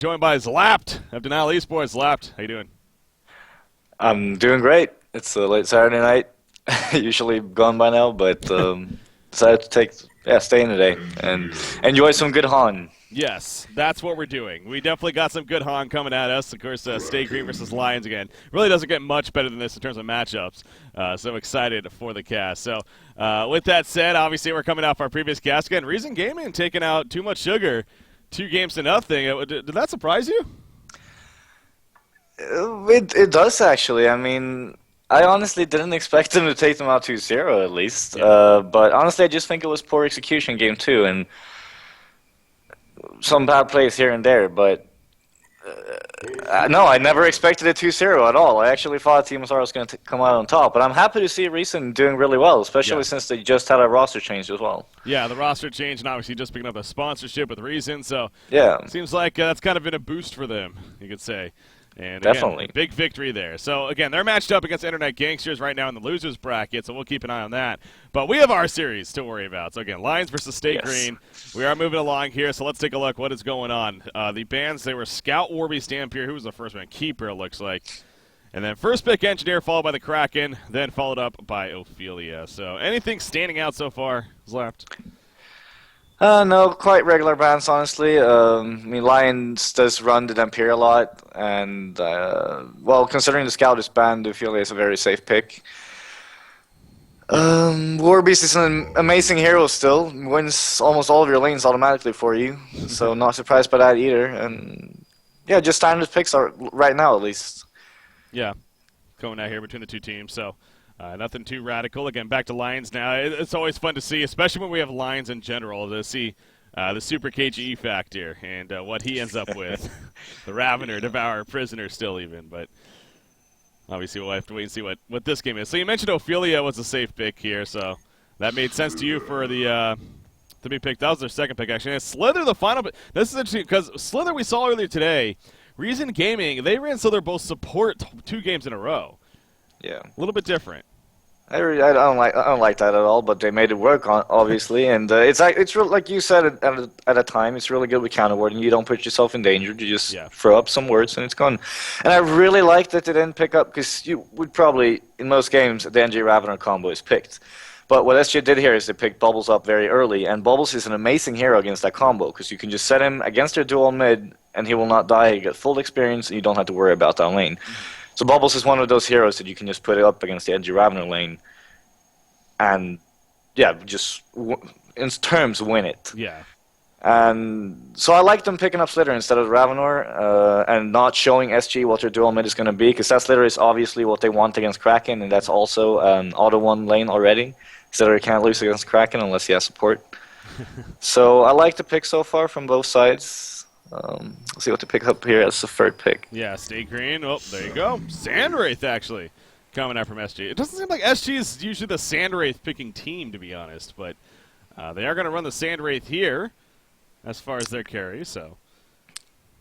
Joined by Zlapt of Denial Esports. Zlapt, how you doing? I'm doing great. It's a late Saturday night, usually gone by now, but decided to stay in today and enjoy some good HoN. Yes, that's what we're doing. We definitely got some good HoN coming at us. Of course, Stay Green versus Lions again. Really doesn't get much better than this in terms of matchups. So excited for the cast. So with that said, obviously we're coming off our previous cast again. Reason Gaming taking out Too Much Sugar, 2-0. Did that surprise you? It does actually. I mean, I honestly didn't expect them to take them out 2-0 at least. Yeah. But honestly, I just think it was poor execution game two and some bad plays here and there. But no, I never expected a 2-0 at all. I actually thought Team Star was going to come out on top. But I'm happy to see Reason doing really well, especially since they just had a roster change as well. Yeah, the roster change and obviously just picking up a sponsorship with Reason. So Yeah, seems like that's kind of been a boost for them, you could say. And definitely. again, big victory there. So again, they're matched up against Internet Gangsters right now in the losers bracket, so we'll keep an eye on that. But we have our series to worry about. So again, Lions versus State Green. We are moving along here, so let's take a look what is going on. The bans, they were Scout, Warby, Stampier. Who was the first one? Keeper, it looks like. And then first pick Engineer, followed by the Kraken, then followed up by Ophelia. So anything standing out so far, Zlapt? No, quite regular bans, honestly. I mean, Lions does run the Dampier a lot, and, well, considering the Scout is banned, Ophelia is a very safe pick. Warbeast is an amazing hero still, wins almost all of your lanes automatically for you, so not surprised by that either. And, yeah, just standard picks are right now, at least. Yeah, going out here between the two teams, so nothing too radical. Again, back to Lions now. It's always fun to see, especially when we have Lions in general, to see the Super KGE factor and what he ends up with. The Ravener, Devourer, Prisoner still even, but obviously we'll have to wait and see what this game is. So you mentioned Ophelia was a safe pick here, so that made sense to you for the to be picked. That was their second pick, actually. And Slither, the final, but this is interesting because Slither we saw earlier today, Reason Gaming, they ran Slither both support 2 games in a row. Yeah. A little bit different. I don't like that at all, but they made it work, obviously, and it's real, like you said at a time. It's really good with counter warding. You don't put yourself in danger. You just throw up some words and it's gone. And I really like that they didn't pick up, because you would probably in most games the NG Ravener combo is picked. But what SG did here is they picked Bubbles up very early, and Bubbles is an amazing hero against that combo, because you can just set him against their dual mid and he will not die. You get full experience and you don't have to worry about that lane. So Bubbles is one of those heroes that you can just put it up against the NG Ravener lane and, yeah, just in terms win it. Yeah. And so I like them picking up Slither instead of Ravenor and not showing SG what their dual mid is going to be, because that Slither is obviously what they want against Kraken, and that's also an auto-1 lane already. Slither can't lose against Kraken unless he has support. So I like the pick so far from both sides. Let's see what to pick up here as the third pick. Yeah, Stay Green. Oh, there you go. Sandwraith, actually, coming out from SG. It doesn't seem like SG is usually the Sandwraith picking team, to be honest, but they are going to run the Sandwraith here as far as their carry, so.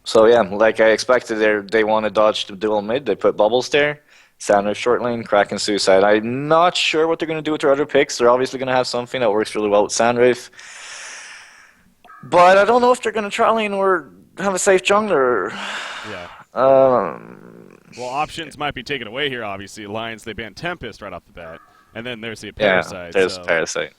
So, yeah, like I expected, they want to dodge the dual mid. They put Bubbles there. Sandwraith short lane, Kraken Suicide. I'm not sure what they're going to do with their other picks. They're obviously going to have something that works really well with Sandwraith. But I don't know if they're going to try lane or have a safe jungler. Yeah. Well, options might be taken away here, obviously. Lions, they banned Tempest right off the bat. And then there's the Parasite. Yeah, there's Parasite.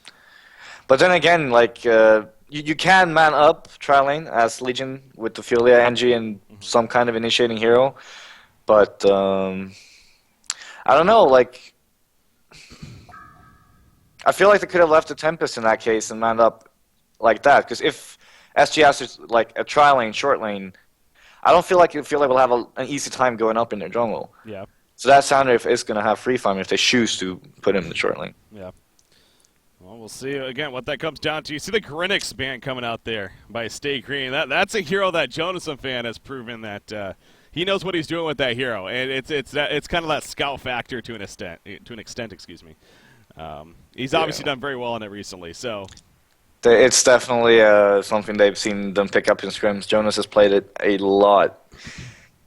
But then again, like, you can man up tri lane as Legion with the Ophelia, NG, and some kind of initiating hero. But, I don't know, like, I feel like they could have left the Tempest in that case and manned up like that, because if SG has like a tri lane, short lane, I don't feel like we'll have an easy time going up in their jungle. Yeah. So that Sandwraith is going to have free farm if they choose to put him in the short lane. Yeah. Well, we'll see again what that comes down to. You see the Grinix band coming out there by Stay Green. That's a hero that Jonathan fan has proven that he knows what he's doing with that hero, and it's kind of that scout factor to an extent. Excuse me. He's obviously done very well on it recently. So. It's definitely something they've seen them pick up in scrims. Jonas has played it a lot.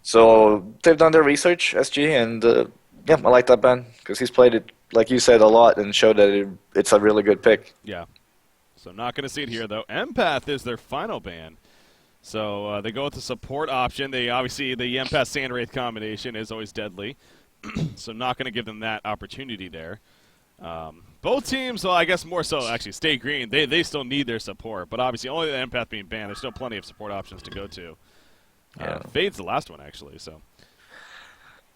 So they've done their research, SG, and yeah, I like that ban, because he's played it, like you said, a lot and showed that it's a really good pick. Yeah. So not going to see it here, though. Empath is their final ban. So they go with the support option. They obviously the Yempest Sandwraith combination is always deadly, so not going to give them that opportunity there. Both teams, well, I guess more so actually Stay Green. They still need their support, but obviously only the Empath being banned, there's still plenty of support options to go to. Fade's the last one actually. So.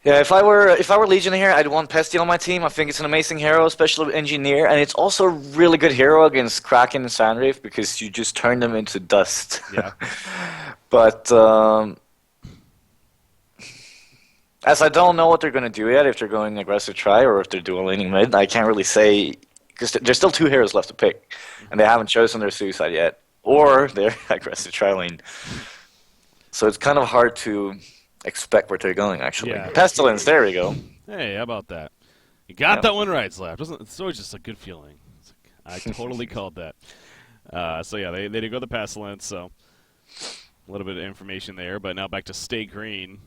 Yeah, if I were Legion here, I'd want Pesty on my team. I think it's an amazing hero, especially Engineer, and it's also a really good hero against Kraken and Sandwraith because you just turn them into dust. Yeah. But as I don't know what they're going to do yet, if they're going aggressive try or if they're dual laning mid, I can't really say because there's still 2 heroes left to pick, and they haven't chosen their suicide yet or their aggressive try lane. So it's kind of hard to expect where they're going, actually. Yeah. Pestilence, there we go. Hey, how about that? You got that one right, Slap. It's always just a good feeling. I totally called that. So yeah, they did go the Pestilence, so a little bit of information there. But now back to Stay Green.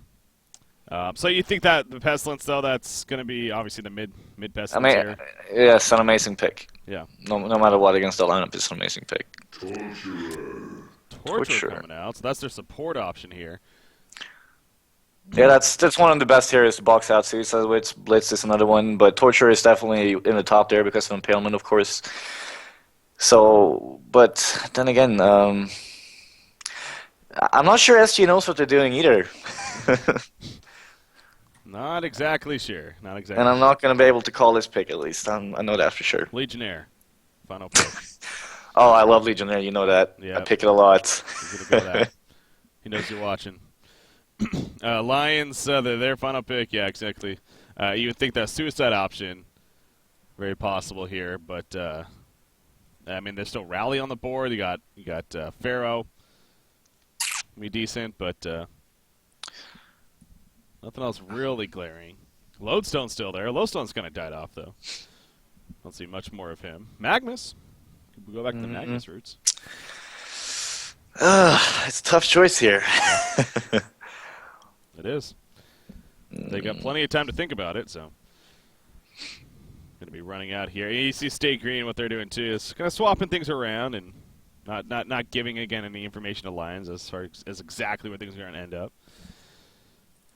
So you think that the Pestilence, though, that's going to be obviously the mid Pestilence here? Yeah, it's an amazing pick. Yeah. No matter what against the lineup, it's an amazing pick. Torture coming out, so that's their support option here. Yeah, that's one of the best heroes to box out. Suicide Witch, Blitz is another one, but Torture is definitely in the top there because of Impalement, of course. So, but then again, I'm not sure SG knows what they're doing either. Not exactly sure. Not exactly. And I'm not going to be able to call this pick, at least. I know that for sure. Legionnaire. Final pick. Oh, I love Legionnaire. You know that. Yeah. I pick it a lot. He's gonna go that. He knows you're watching. Lions, their final pick. Yeah, exactly. You would think that suicide option, very possible here, but I mean, there's still Rally on the board. You got Pharaoh. Be decent, but nothing else really glaring. Lodestone's still there. Lodestone's kind of died off though. Don't see much more of him. Magnus. We go back to the Magnus roots. It's a tough choice here. It is. They got plenty of time to think about it, so going to be running out here. You see Stay Green, what they're doing too is kind of swapping things around and not giving again any information to Lions as far as exactly where things are going to end up.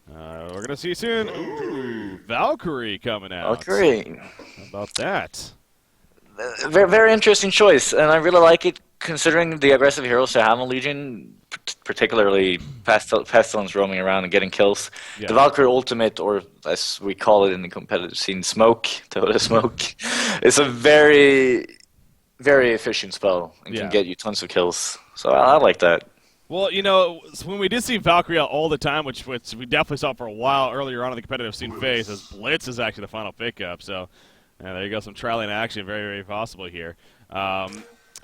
We're going to see soon. Ooh, Valkyrie coming out. Valkyrie. How about that? Very, very interesting choice, and I really like it considering the aggressive heroes they have in Legion, particularly Pestilence roaming around and getting kills. Yeah. The Valkyrie ultimate, or as we call it in the competitive scene, Smoke, Toda Smoke, is a very, very efficient spell and can get you tons of kills. So I like that. Well, you know, when we did see Valkyrie out all the time, which we definitely saw for a while earlier on in the competitive scene phase, as Blitz is actually the final pickup, so... there you go, some trialing action, very, very possible here.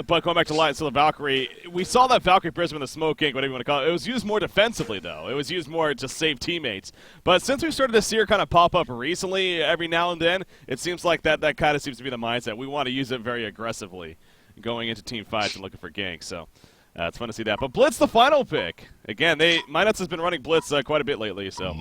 But going back to Lions, so the Valkyrie, we saw that Valkyrie Prism in the Smoke Ink, whatever you want to call it. It was used more defensively, though. It was used more to save teammates. But since we started to see her kind of pop up recently, every now and then, it seems like that kind of seems to be the mindset. We want to use it very aggressively going into team fights and looking for ganks. So it's fun to see that. But Blitz, the final pick. Again, Minuts has been running Blitz quite a bit lately. So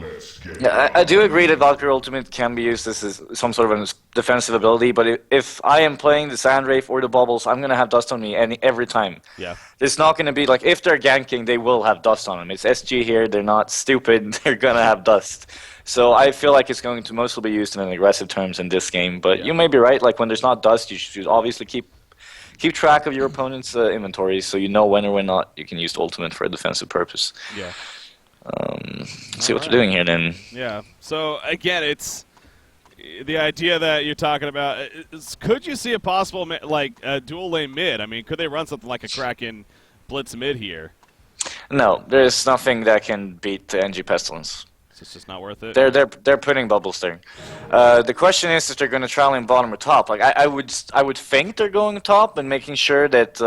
yeah, I do agree that Valkyrie Ultimate can be used as some sort of a defensive ability. But if I am playing the Sandwraith or the Bubbles, I'm going to have Dust on me every time. Yeah, it's not going to be like if they're ganking, they will have Dust on them. It's SG here. They're not stupid. They're going to have Dust. So I feel like it's going to mostly be used in an aggressive terms in this game. But you may be right. Like when there's not Dust, you should obviously keep track of your opponent's inventory so you know when or when not you can use the ultimate for a defensive purpose. Yeah. See what they're doing here then. Yeah. So again, it's the idea that you're talking about. Could you see a possible dual lane mid? I mean, could they run something like a Kraken Blitz mid here? No, there's nothing that can beat the NG Pestilence. It's just not worth it. They're putting bubbles there. The question is if they're going to try in bottom or top. Like I would think they're going top and making sure that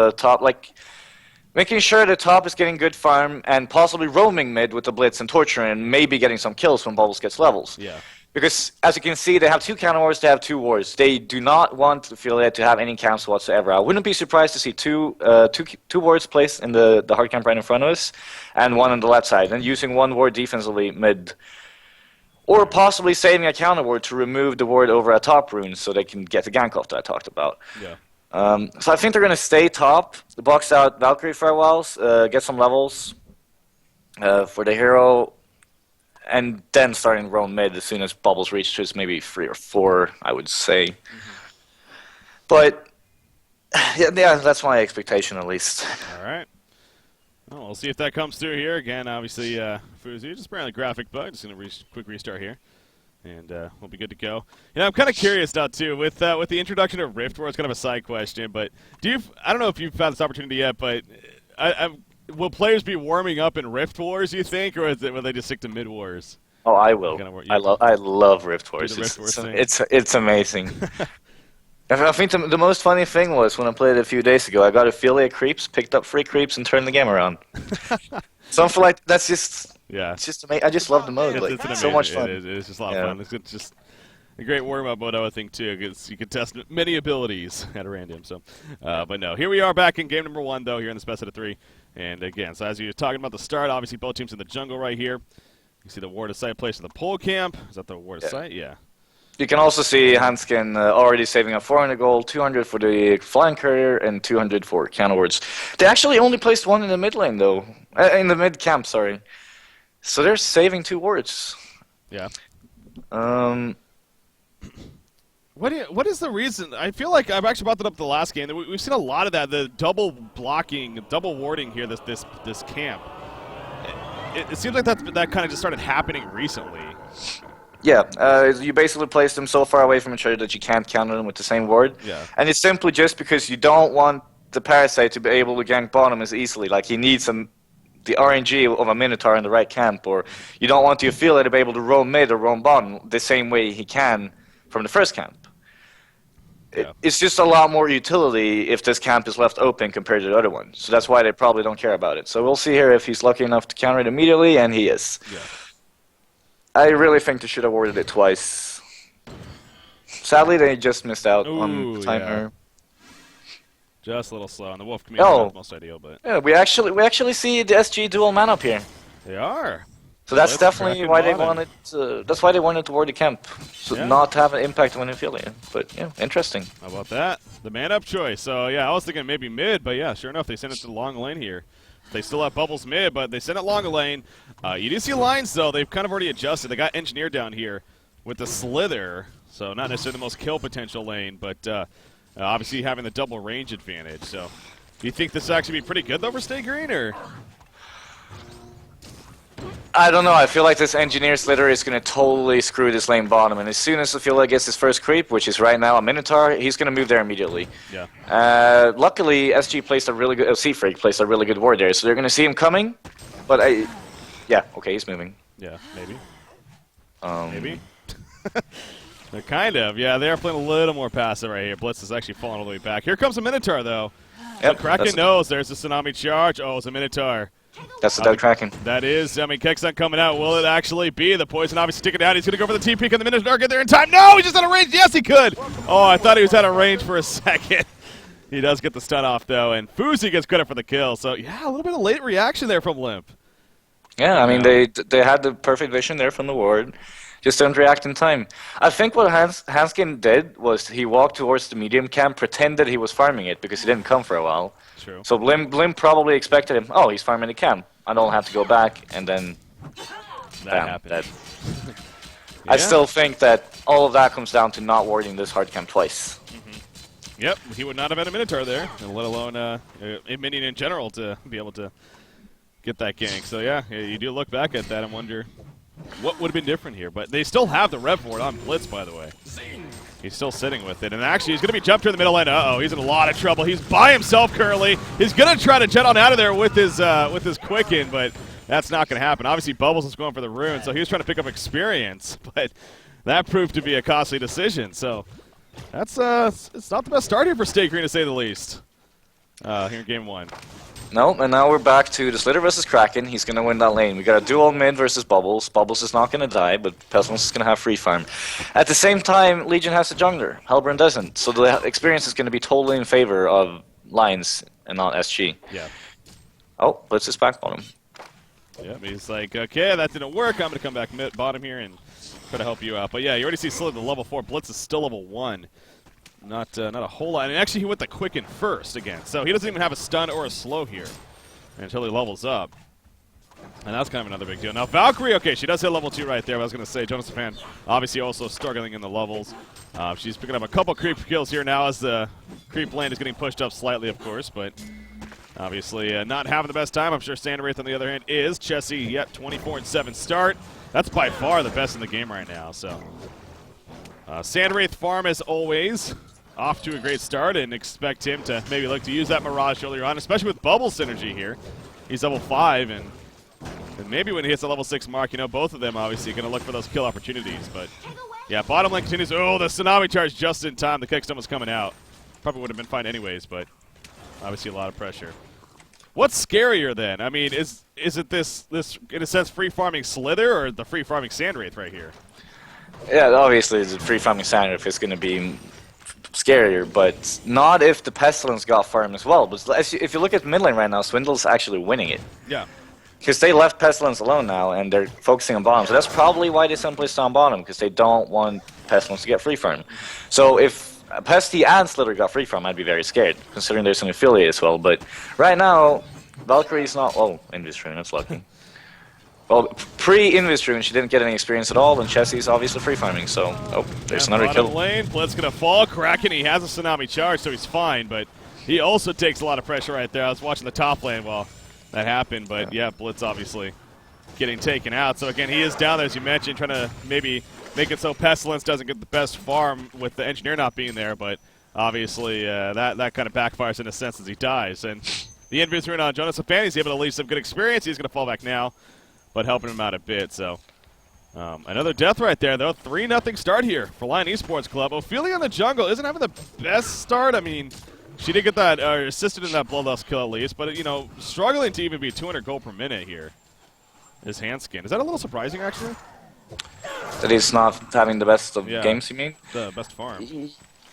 making sure the top is getting good farm and possibly roaming mid with the blitz and torture and maybe getting some kills when bubbles gets levels. Yeah. Because as you can see, they have 2 counter wars, they have 2 wars. They do not want Affiliate to have any camps whatsoever. I wouldn't be surprised to see two wards placed in the hard camp right in front of us, and 1 on the left side, and using 1 ward defensively mid. Or possibly saving a counter ward to remove the ward over a top rune so they can get the gank off that I talked about. Yeah. So I think they're going to stay top, box out Valkyrie for a while, get some levels, for the hero, and then starting roam mid as soon as bubbles reach to maybe 3 or 4, I would say. But yeah, that's my expectation at least. All right. Well, we'll see if that comes through here. Again, obviously, Fuzu, just apparently graphic bug. Just going to quick restart here, and we'll be good to go. I'm kind of curious now, too, with the introduction of Rift War. It's kind of a side question, but I don't know if you've found this opportunity yet, but will players be warming up in Rift Wars, you think, or will they just stick to Mid Wars? Oh, I will. I love Rift Wars. It's amazing. I think the most funny thing was when I played it a few days ago. I got affiliate creeps, picked up 3 creeps, and turned the game around. Something like that's just It's just amazing. I just love the mode. It's so much fun. It's just a lot of fun. It's just a great warm-up mode, I would think, too, because you can test many abilities at random. So, but no, here we are back in game number 1, though, here in this best out of 3. And again, so as you were talking about the start, obviously both teams in the jungle right here. You see the ward of sight placed in the pole camp. Is that the ward of sight? Yeah. You can also see Hanskin already saving up 400 gold, 200 for the flying courier, and 200 for counter wards. They actually only placed 1 in the mid lane, though. In the mid camp, sorry. So they're saving 2 wards. Yeah. What is the reason? I feel like I've actually brought that up the last game. We've seen a lot of that, the double blocking, double warding here, this camp. It seems like that kind of just started happening recently. Yeah, you basically place them so far away from each other that you can't counter them with the same ward. Yeah. And it's simply just because you don't want the Parasite to be able to gank bottom as easily. Like, he needs the RNG of a Minotaur in the right camp, or you don't want the affiliate to be able to roam mid or roam bottom the same way he can from the first camp. Yeah. It's just a lot more utility if this camp is left open compared to the other one. So that's why they probably don't care about it. So we'll see here if he's lucky enough to counter it immediately, and he is. Yeah. I really think they should have warded it twice. Sadly, they just missed out on the timer. Yeah. Just a little slow, and the Wolf community is most ideal, but yeah, we actually see the SG dual man up here. They are. So that's definitely why they wanted. That's why they wanted to ward the camp, so not have an impact on affiliate. But yeah, interesting. How about that? The man up choice. So yeah, I was thinking maybe mid, but yeah, sure enough, they sent it to the long lane here. They still have bubbles mid, but they sent it long lane. You do see lines, though. They've kind of already adjusted. They got engineer down here with the slither, so not necessarily the most kill potential lane, but obviously having the double range advantage. So do you think this will actually be pretty good, though, for Stay Green, or? I don't know. I feel like this engineer slither is going to totally screw this lane bottom, and as soon as Affiliate gets his first creep, which is right now a Minotaur, he's going to move there immediately. Yeah. Luckily, SG placed a really good. Sea Freak placed a really good ward there, so they're going to see him coming. But yeah, okay, he's moving. Yeah, maybe. Maybe. They're kind of. Yeah, they are playing a little more passive right here. Blitz is actually falling all the way back. Here comes a Minotaur, though. Yep, Kraken knows there's a Tsunami charge. Oh, it's a Minotaur. That's the dead Kraken. That is. I mean, Kek's coming out. Will it actually be? The Poison obviously sticking out. He's going to go for the TP. Can the Minotaur get there in time? No, he's just out of range. Yes, he could. Oh, I thought he was out of range for a second. He does get the stun off, though, and Fuzi gets credit for the kill. So, yeah, a little bit of late reaction there from Limp. Yeah, I mean, they had the perfect vision there from the ward. Just don't react in time. I think what Hanskin did was he walked towards the medium camp, pretended he was farming it because he didn't come for a while. True. So Blim probably expected him, oh, he's farming the camp. I don't have to go back, and then that happened. Yeah. I still think that all of that comes down to not warding this hard camp twice. Yep, he would not have had a Minotaur there, let alone a minion in general to be able to get that gank. So yeah, you do look back at that and wonder what would have been different here. But they still have the rev ward on Blitz, by the way. He's still sitting with it. And actually, he's going to be jumped to the middle lane. Uh-oh, he's in a lot of trouble. He's by himself currently. He's going to try to jet on out of there with his Quicken, but that's not going to happen. Obviously, Bubbles is going for the rune, so he was trying to pick up experience. But that proved to be a costly decision. So that's it's not the best start here for Stay Green, to say the least, here in Game 1. No, and now we're back to the Slither versus Kraken. He's going to win that lane. We got a dual mid versus Bubbles. Bubbles is not going to die, but Pestilence is going to have free farm. At the same time, Legion has a jungler. Hellburn doesn't. So the experience is going to be totally in favor of Lions and not SG. Yeah. Oh, Blitz is back bottom. Yep, he's like, okay, that didn't work. I'm going to come back bottom here and try to help you out. But yeah, you already see Slither level 4. Blitz is still level 1. Not a whole lot. And actually, he went the Quicken first again. So he doesn't even have a stun or a slow here until he levels up. And that's kind of another big deal. Now, Valkyrie, okay, she does hit level 2 right there. I was going to say, Jonas Fan obviously also struggling in the levels. She's picking up a couple creep kills here now as the creep lane is getting pushed up slightly, of course, but obviously not having the best time. I'm sure Sandwraith, on the other hand, is. Chessie, yep, 24-7 start. That's by far the best in the game right now, so. Sandwraith farm, as always, off to a great start, and expect him to maybe look to use that Mirage earlier on, especially with Bubble synergy here. He's level 5, and maybe when he hits the level 6 mark, you know, both of them obviously going to look for those kill opportunities. But, yeah, bottom lane continues. Oh, the Tsunami charge just in time. The kickstone was coming out. Probably would have been fine anyways, but obviously a lot of pressure. What's scarier then? I mean, is it this in a sense free farming Slither or the free farming Sandwraith right here? Yeah, obviously the free farming Sandwraith is going to be scarier, but not if the Pestilence got farmed as well. But if you look at mid lane right now, Swindle's actually winning it. Yeah. Because they left Pestilence alone now, and they're focusing on bottom. So that's probably why they simply stay on bottom, because they don't want Pestilence to get free farm. So if Pesty and Slither got free farm, I'd be very scared, considering there's an affiliate as well. But right now, Valkyrie's not... Oh, Invis Rune, that's lucky. Well, pre-Invis Rune, she didn't get any experience at all, and Chessie's obviously free farming, so... Oh, there's another kill. Lane, Blitz gonna fall. Kraken, he has a Tsunami charge, so he's fine, but he also takes a lot of pressure right there. I was watching the top lane while that happened, but yeah, Blitz obviously getting taken out. So again, he is down there, as you mentioned, trying to maybe make it so Pestilence doesn't get the best farm with the Engineer not being there, but obviously that kind of backfires in a sense as he dies. And the Invis Rune on Jonas Fan, he's able to leave some good experience. He's going to fall back now, but helping him out a bit. So another death right there, though. 3-0 start here for Lion Esports Club. Ophelia in the jungle isn't having the best start. I mean, she did get that, assisted in that bloodlust kill at least, but, you know, struggling to even be 200 gold per minute here is Handskin. Is that a little surprising, actually? That he's not having the best of games, you mean? The best farm.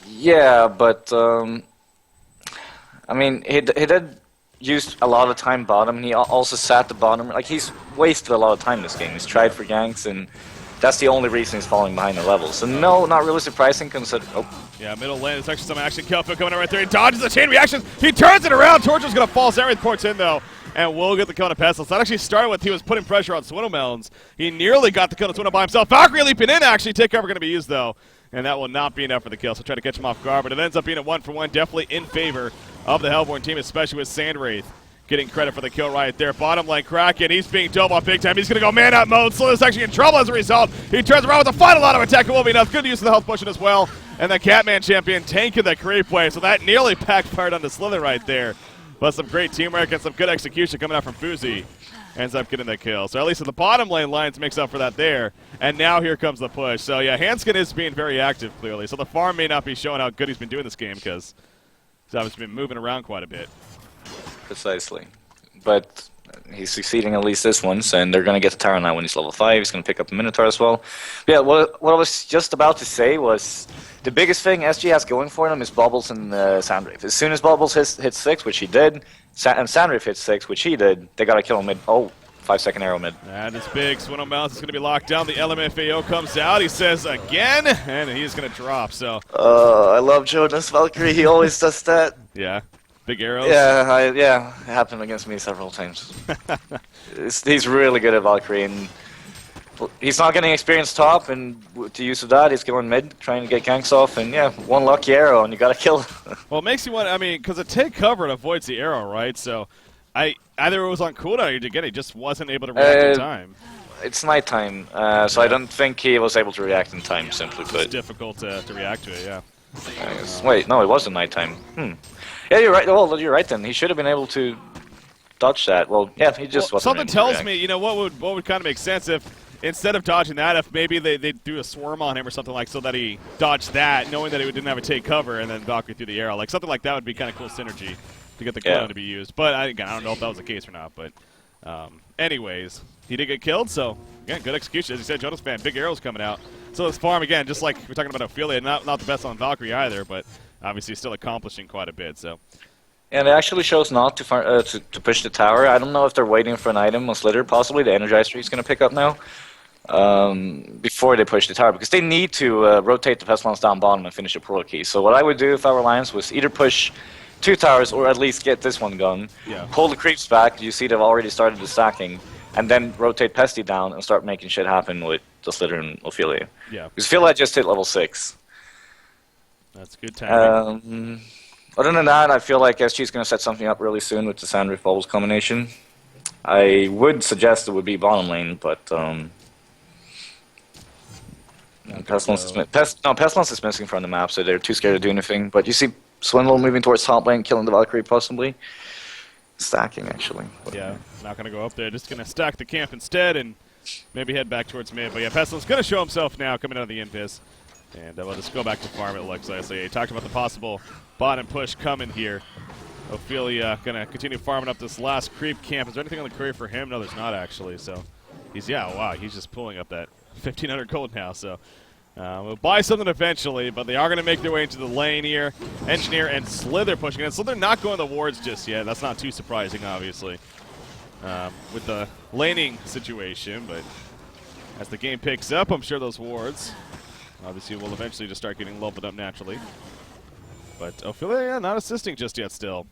Yeah, but, I mean, he did use a lot of time bottom, and he also sat the bottom. Like, he's wasted a lot of time this game. He's tried for ganks, and that's the only reason he's falling behind the levels. So, no, not really surprising, considering... Oh. Yeah, middle lane, there's actually some action. Kelfo coming in right there. He dodges the chain reaction. He turns it around. Torture's going to fall. Sandwraith ports in, though, and will get the kill on a Pestilence. That actually started with he was putting pressure on Swindlemelons. He nearly got the kill on Swindle by himself. Valkyrie leaping in, actually. Takeover going to be used, though, and that will not be enough for the kill. So try to catch him off guard, but it ends up being a 1-for-1, definitely in favor of the Hellborn team, especially with Sandwraith getting credit for the kill right there. Bottom lane Kraken, he's being doubled off big time. He's going to go man-up mode. Slither's actually in trouble as a result. He turns around with a final auto attack. It will be enough. Good use of the health potion as well. And the Catman champion tanking the creep wave. So that nearly backfired on the Slither right there. But some great teamwork and some good execution coming out from Fuzi. Ends up getting the kill. So at least at the bottom lane, Lions makes up for that there. And now here comes the push. So yeah, Handskin is being very active, clearly. So the farm may not be showing how good he's been doing this game, because he's obviously been moving around quite a bit. Precisely. But he's succeeding at least this once, and they're going to get the tower now when he's level 5. He's going to pick up the Minotaur as well. But yeah, what I was just about to say was the biggest thing SG has going for them is Bubbles and Sandwraith. As soon as Bubbles hits 6, which he did, and Sandwraith hits 6, which he did, they got to kill him mid. Oh, 5-second arrow mid. That is big. Swindlemelons is going to be locked down. The LMFAO comes out. He says again, and he's going to drop. So. I love Jonas Valkyrie. He always does that. Yeah. Big arrows? Yeah, it happened against me several times. He's really good at Valkyrie, and he's not getting experience top, and with the use of that, he's going mid, trying to get ganks off, and yeah, one lucky arrow, and you gotta kill. Well, it makes you want, I mean, because it take cover, it avoids the arrow, right? So, either it was on cooldown, or again, he just wasn't able to react in time. It's nighttime, so I don't think he was able to react in time, simply put. It's difficult to react to it, yeah. Wait, no, it wasn't nighttime. Yeah, you're right. Well, you're right then. He should have been able to dodge that. Well, yeah, he just wasn't. Something tells me, you know, what would kind of make sense if instead of dodging that, if maybe they threw a swarm on him or something like so that he dodged that, knowing that he didn't have a take cover, and then Valkyrie threw the arrow. Like something like that would be kind of cool synergy to get the cooldown to be used. But again, I don't know if that was the case or not. But anyways, he did get killed. So again, good execution. As you said, Jonas Fan, big arrows coming out. So this farm again, just like we're talking about Ophelia, not the best on Valkyrie either, but obviously still accomplishing quite a bit. So. And it actually shows not to push the tower. I don't know if they're waiting for an item on Slither, possibly the Energizer he's going to pick up now, before they push the tower, because they need to rotate the Pestilence down bottom and finish the Pearl Key. So what I would do if I were Lions was either push 2 towers or at least get this one going, pull the creeps back. You see they've already started the stacking, and then rotate Pesty down and start making shit happen with the Slither and Ophelia. Yeah. Because Ophelia just hit level 6. That's good timing. Other than that, I feel like SG is going to set something up really soon with the Sandreath Bubbles combination. I would suggest it would be bottom lane, but Pestilence is missing from the map, so they're too scared to do anything. But you see Swindle moving towards top lane, killing the Valkyrie possibly. Stacking, actually. Yeah, not going to go up there. Just going to stack the camp instead and maybe head back towards mid. But yeah, Pestilence going to show himself now coming out of the Invis. And we'll just go back to farm, it looks like. So yeah, he talked about the possible bottom push coming here. Ophelia going to continue farming up this last creep camp. Is there anything on the career for him? No, there's not, actually. So he's, he's just pulling up that 1,500 gold now. So we'll buy something eventually, but they are going to make their way into the lane here. Engineer and Slither pushing in. Slither not going to the wards just yet. That's not too surprising, obviously, with the laning situation. But as the game picks up, I'm sure those wards obviously will eventually just start getting leveled up naturally. But Ophelia, not assisting just yet still.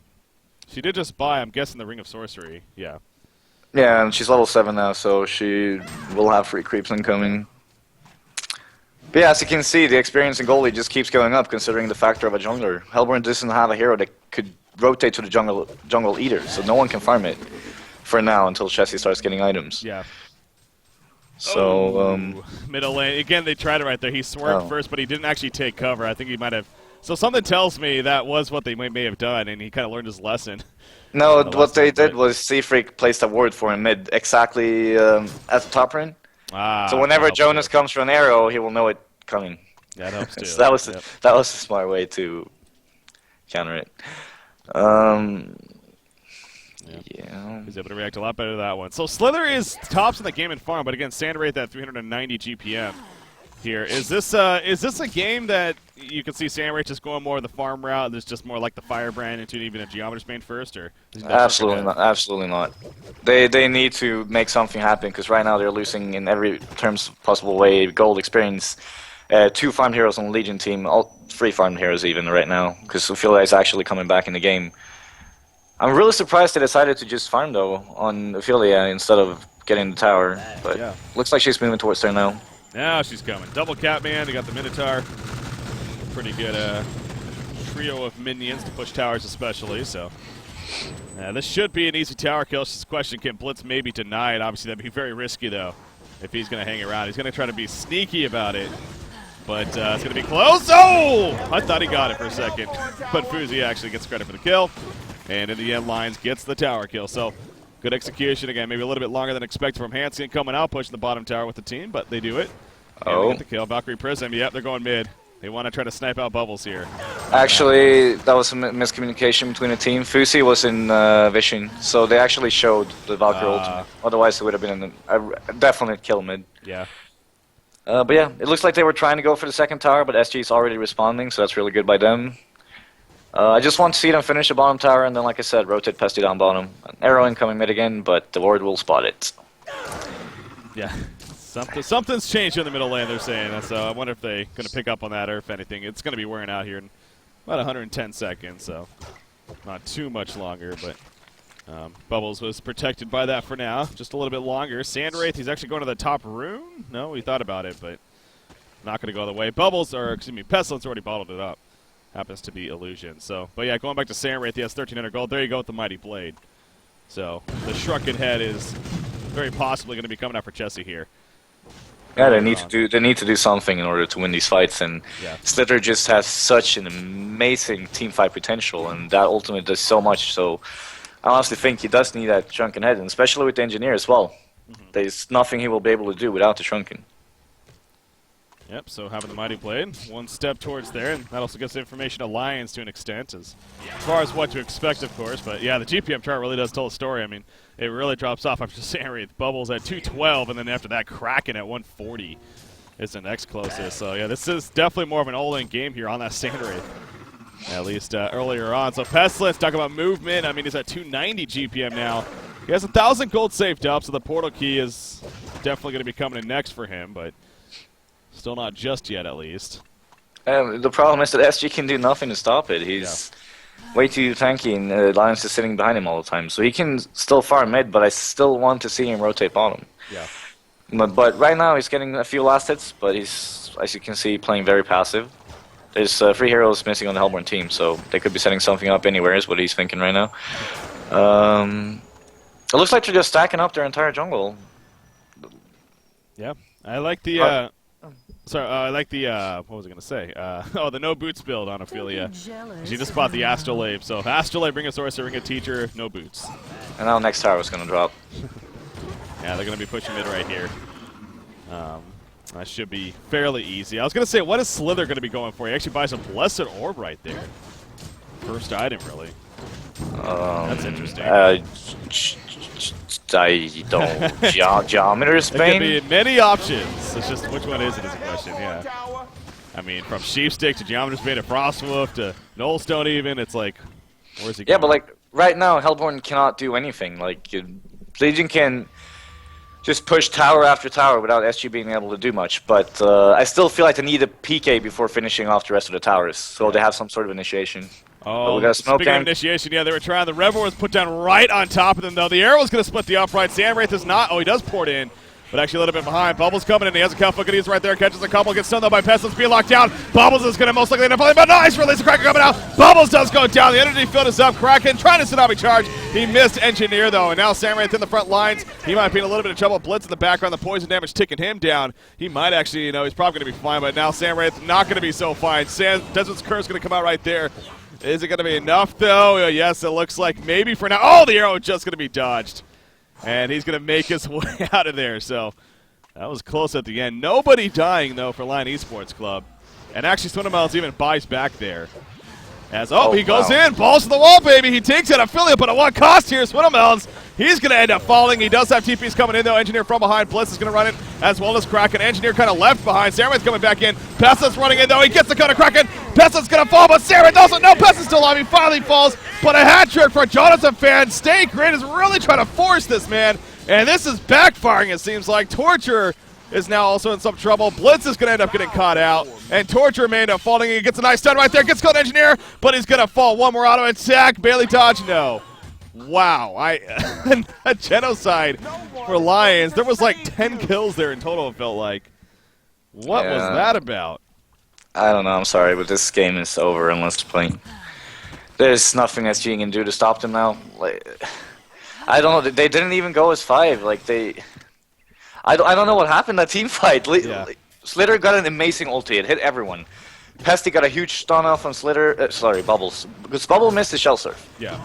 She did just buy, I'm guessing, the Ring of Sorcery. Yeah. Yeah, and she's level 7 now, so she will have free creeps incoming. But yeah, as you can see, the experience in goalie just keeps going up considering the factor of a jungler. Hellborn doesn't have a hero that could rotate to the jungle either, so no one can farm it for now until Chessie starts getting items. Yeah. So, middle lane. Again, they tried it right there. He swerved first, but he didn't actually take cover. I think he might have. So something tells me that was what they may have done, and he kind of learned his lesson. No, what they did was Seafreak placed a ward for him mid, exactly at the top lane. So whenever Jonas comes for an arrow, he will know it coming. That helps too. So that was a smart way to counter it. Yeah. He's able to react a lot better to that one. So Slither is tops in the game in farm, but again, Sandwraith at 390 GPM here. Is this a game that you can see Sandwraith just going more of the farm route? There's just more like the Firebrand into even a Geometer's Bane first, or absolutely not. Absolutely not. They need to make something happen because right now they're losing in every terms possible way. Gold experience, 2 farmed heroes on the Legion team, all 3 farmed heroes even right now because Ophelia is actually coming back in the game. I'm really surprised they decided to just farm, though, on Ophelia instead of getting the tower. But looks like she's moving towards there now. Now she's coming. Double Catman. They got the Minotaur. Pretty good trio of minions to push towers especially. So this should be an easy tower kill. It's just a question, can Blitz maybe deny it? Obviously, that'd be very risky, though, if he's going to hang around. He's going to try to be sneaky about it. But it's going to be close. Oh! I thought he got it for a second. But Fuzi actually gets credit for the kill. And in the end, Lions gets the tower kill. So good execution again. Maybe a little bit longer than expected from Hansen coming out, pushing the bottom tower with the team, but they do it. And they get the kill. Valkyrie Prism. Yep, they're going mid. They want to try to snipe out Bubbles here. Actually, that was some miscommunication between the team. Fusi was in Vision, so they actually showed the Valkyrie ultimate. Otherwise, it would have been a definite kill mid. Yeah. But yeah, it looks like they were trying to go for the second tower, but SG is already responding, so that's really good by them. I just want to see them finish the bottom tower, and then, like I said, rotate Pesty down bottom. An arrow incoming mid again, but the ward will spot it. Yeah, something's changed in the middle lane, they're saying. So I wonder if they're going to pick up on that, or if anything. It's going to be wearing out here in about 110 seconds, so not too much longer, but Bubbles was protected by that for now. Just a little bit longer. Sandwraith, he's actually going to the top rune? No, he thought about it, but not going to go the way. Bubbles, or excuse me, Pestilence already bottled it up. Happens to be Illusion. So, but yeah, going back to Sandwraith, he has 1,300 gold. There you go with the Mighty Blade. So, the Shrunken Head is very possibly going to be coming out for Chessie here. Yeah, they need to do something in order to win these fights, and Slither just has such an amazing team fight potential, and that ultimate does so much. So, I honestly think he does need that Shrunken Head, and especially with the Engineer as well. There's nothing he will be able to do without the Shrunken. Yep, so having the Mighty Blade, one step towards there, and that also gives information to Lions to an extent, as far as what to expect, of course. But yeah, the GPM chart really does tell a story. I mean, it really drops off after Sandwraith. Bubbles at 212, and then after that, Kraken at 140 is the next closest. So yeah, this is definitely more of an all-in game here on that Sandwraith, at least earlier on. So Pestilence, talk about movement. I mean, he's at 290 GPM now. He has 1,000 gold saved up, so the portal key is definitely going to be coming in next for him, but still not just yet, at least. The problem is that SG can do nothing to stop it. way too tanky, and Lions is sitting behind him all the time. So he can still farm mid, but I still want to see him rotate bottom. Yeah. But right now he's getting a few last hits, but he's, as you can see, playing very passive. There's 3 heroes missing on the Hellborn team, so they could be setting something up anywhere, is what he's thinking right now. It looks like they're just stacking up their entire jungle. Yeah. I like the... Sorry, I like the, what was I going to say? Oh, the no boots build on Ophelia. She just bought the Astrolabe, so Astrolabe, bring a sorcerer, bring a teacher, no boots. And now next tower is going to drop. Yeah, they're going to be pushing mid right here. That should be fairly easy. I was going to say, what is Slither going to be going for? He actually buys a Blessed Orb right there. First item, really. That's interesting. I don't... Geometer's Bane? There could be many options. It's just, which one is it is the question, yeah. I mean, from Sheepstick to Geometer's Bane to Frostwolf to Nullstone even, it's like, where's he going? Yeah, but like, right now, Hellborn cannot do anything. Like, Legion can just push tower after tower without SG being able to do much. But I still feel like they need a PK before finishing off the rest of the towers, so they have some sort of initiation. Oh, we got a smoke speaking of initiation, yeah, they were trying. The Revel was put down right on top of them, though. The arrow was going to split the upright. Sandwraith is not. Oh, he does port in, but actually a little bit behind. Bubbles coming in. He has a couple. Good, he's right there. Catches a couple. Gets stunned, though, by Pestilence. Being locked down. Bubbles is going to most likely end up falling, but nice release. The Kraken coming out. Bubbles does go down. The energy field is up. Kraken trying to tsunami charge. He missed Engineer, though, and now Sandwraith in the front lines. He might be in a little bit of trouble. Blitz in the background. The poison damage ticking him down. He might actually, you know, he's probably going to be fine, but now Sandwraith not going to be so fine. Desert's Curse going to come out right there. Is it going to be enough, though? Yes, it looks like maybe for now. Oh, the arrow is just going to be dodged. And he's going to make his way out of there. So that was close at the end. Nobody dying, though, for Lion Esports Club. And actually, Swindlemelons even buys back there. As, he goes in. Balls to the wall, baby. He takes it affiliate, but at what cost here? Swindlemelons. He's going to end up falling. He does have TPs coming in, though. Engineer from behind. Blitz is going to run it, as well as Kraken. Engineer kind of left behind. Sandwraith's coming back in. Pestilence running in, though. He gets the cut of Kraken. Pestilence going to fall, but Sandwraith doesn't. No, Pestilence still alive. He finally falls, but a hat trick for Jonathan Fan. Stay Great is really trying to force this, man. And this is backfiring, it seems like. Torture is now also in some trouble. Blitz is going to end up getting caught out. And Torture may end up falling. He gets a nice stun right there. Gets caught Engineer, but he's going to fall. One more auto attack. Bailey dodge. No. Wow. A genocide for Lions. There was like 10 kills there in total, it felt like. What was that about? I don't know. I'm sorry, but this game is over unless playing. There's nothing SG can do to stop them now. Like, I don't know. They didn't even go as 5. Like I don't know what happened that team fight. Slither got an amazing ulti. It hit everyone. Pesty got a huge stun off on Slither. Sorry, Bubbles. Because Bubble missed his Shell Surf. Yeah.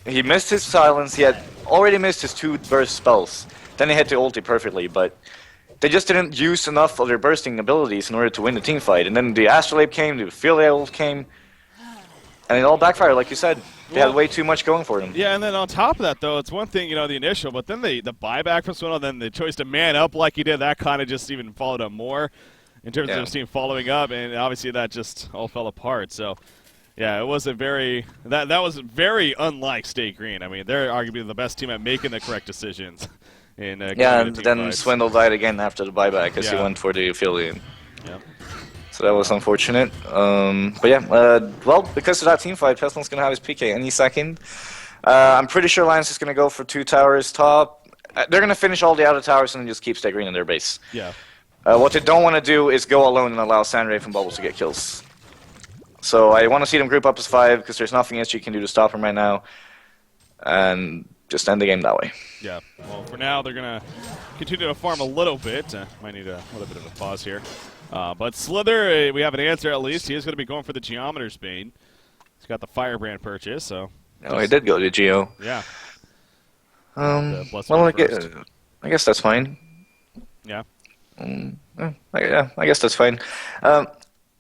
He missed his silence. He had already missed his 2 burst spells. Then he hit the ulti perfectly, but they just didn't use enough of their bursting abilities in order to win the team fight. And then the Astrolabe came, the Ophelia came, and it all backfired, like you said. They had way too much going for them. Yeah, and then on top of that, though, it's one thing, you know, the initial, but then the buyback from Swindle, then the choice to man up like he did, that kind of just even followed up more in terms of his team following up, and obviously that just all fell apart. So, yeah, it was a very that was very unlike Stay Green. I mean, they're arguably the best team at making the correct decisions. And then fights. Swindle died again after the buyback because he went for the affiliate. Yeah. So that was unfortunate. But yeah, well, because of that team fight, Pestilence going to have his PK any second. I'm pretty sure Lions is going to go for 2 towers top. They're going to finish all the outer towers and just keep Stay Green in their base. Yeah. What they don't want to do is go alone and allow Sandwraith and Bubbles to get kills. So I want to see them group up as 5 because there's nothing SG can do to stop them right now. And just end the game that way. Yeah. Well, for now, they're going to continue to farm a little bit. Might need a little bit of a pause here. But Slither, we have an answer at least. He is going to be going for the Geometer's Bane. He's got the Firebrand purchase, so. Oh, he did go to Geo. Yeah. Well, I guess that's fine. Yeah. I guess that's fine.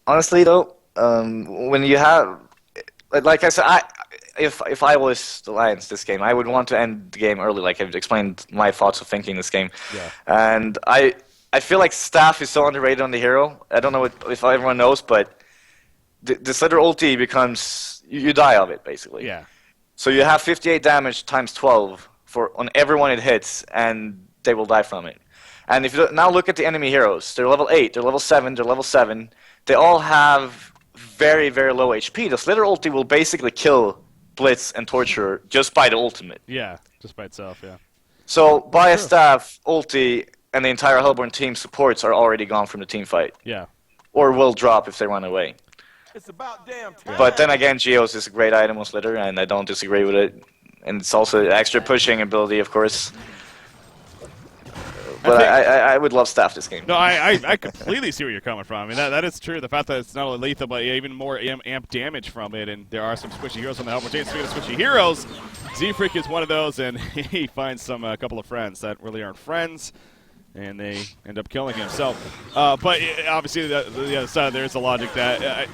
Honestly, though, when you have, like I said, if I was the Lions this game, I would want to end the game early. Like I've explained my thoughts of thinking this game. Yeah. And I feel like Staff is so underrated on the hero. I don't know if everyone knows, but the Slither ulti becomes you die of it basically. Yeah. So you have 58 damage times 12 on everyone it hits, and they will die from it. And if you now look at the enemy heroes, they're level 8, they're level 7, they're level 7. They all have very, very low HP, the Slither ulti will basically kill Blitz and Torture just by the ultimate. Yeah, just by itself, yeah. So, by a staff, ulti, and the entire Hellborn team supports are already gone from the team fight. Yeah. Or will drop if they run away. It's about damn time. But then again, Geos is a great item on Slither, and I don't disagree with it. And it's also extra pushing ability, of course. But I would love staff this game. No, I completely see where you're coming from. I mean, that is true. The fact that it's not only lethal, but even more amp damage from it, and there are some squishy heroes on the Hellborn team. Speaking of squishy heroes, Z-Freak is one of those, and he finds a couple of friends that really aren't friends, and they end up killing him. So, but obviously the other side, there's the logic that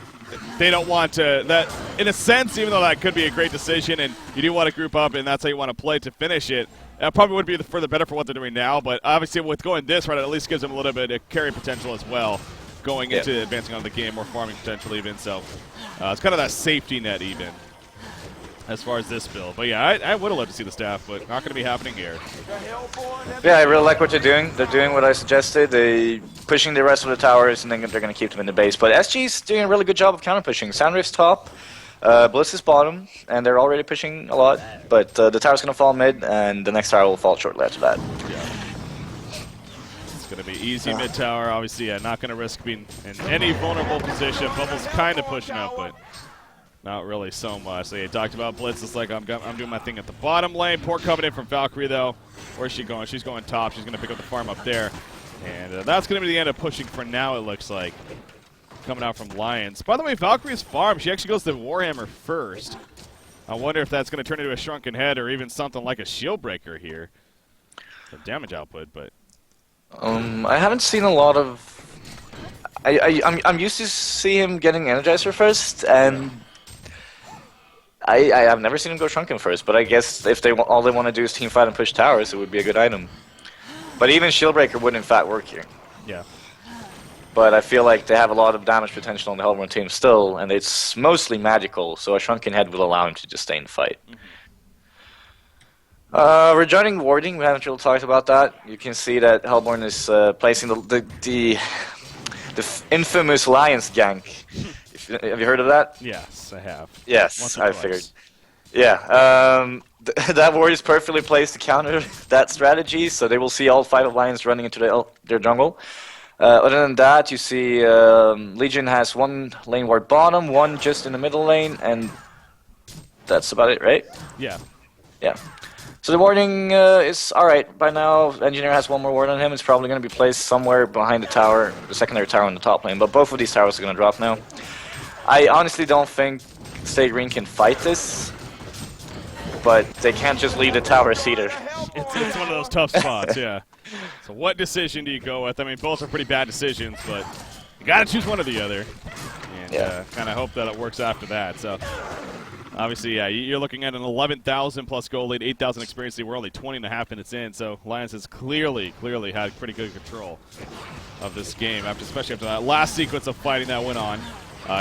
they don't want to, that in a sense, even though that could be a great decision, and you do want to group up, and that's how you want to play to finish it, probably would be for the better for what they're doing now, but obviously with going this route, it at least gives them a little bit of carry potential as well, going into advancing on the game, more farming potential even. So it's kind of that safety net even as far as this build. But yeah, I would have loved to see the staff, but not going to be happening here. Yeah, I really like what they're doing. They're doing what I suggested. They pushing the rest of the towers, and then they're going to keep them in the base. But SG's doing a really good job of counter pushing. Soundrift's top. Blitz is bottom, and they're already pushing a lot, but the tower's going to fall mid, and the next tower will fall shortly after that. Yeah. It's going to be easy mid tower, obviously. Yeah, not going to risk being in any vulnerable position. Bubbles kind of pushing up, but not really so much. So you talked about Blitz. It's like I'm doing my thing at the bottom lane. Poor coming in from Valkyrie, though. Where's she going? She's going top. She's going to pick up the farm up there, and that's going to be the end of pushing for now, it looks like. Coming out from Lions. By the way, Valkyrie's farm, she actually goes to Warhammer first. I wonder if that's going to turn into a Shrunken Head or even something like a Shield Breaker here. The damage output, but... I haven't seen a lot of... I'm used to see him getting Energizer first, and... I've never seen him go Shrunken first, but I guess if all they want to do is team fight and push towers, it would be a good item. But even Shield Breaker would in fact work here. Yeah. But I feel like they have a lot of damage potential on the Hellborn team still, and it's mostly magical, so a Shrunken Head will allow him to just stay in the fight. Rejoining warding, we haven't really talked about that. You can see that Hellborn is placing the infamous Lions gank. Have you heard of that? Yes, I have. Yes, I figured. Yeah, that ward is perfectly placed to counter that strategy, so they will see all 5 of Lions running into their jungle. Other than that, you see Legion has 1 lane ward bottom, 1 just in the middle lane, and that's about it, right? Yeah. Yeah. So the warding is alright by now. Engineer has 1 more ward on him. It's probably going to be placed somewhere behind the tower, the secondary tower in the top lane, but both of these towers are going to drop now. I honestly don't think State Green can fight this, but they can't just leave the towers either. It's one of those tough spots, yeah. So what decision do you go with? I mean, both are pretty bad decisions, but you got to choose one or the other. And kind of hope that it works after that. So obviously, yeah, you're looking at an 11,000 plus goal lead, 8,000 experience lead. We're only 20.5 minutes in, so Lions has clearly had pretty good control of this game, especially after that last sequence of fighting that went on.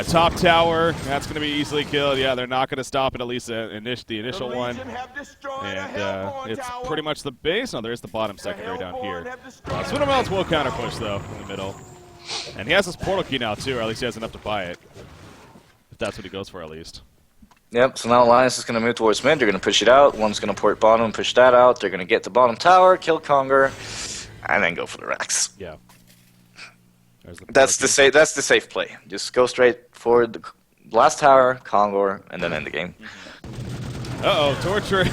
Top tower, that's going to be easily killed. Yeah, they're not going to stop it, at least the initial one. And it's pretty much the base. No, there's the bottom secondary down here. Swindelmelds will counter push, though, in the middle. And he has his portal key now, too, or at least he has enough to buy it. If that's what he goes for, at least. Yep, so now Alliance is going to move towards mid. They're going to push it out. One's going to port bottom, push that out. They're going to get the bottom tower, kill Congor, and then go for the racks. Yeah. That's the safe play. Just go straight for the last tower, Congor, and then end the game. Uh-oh, Torture.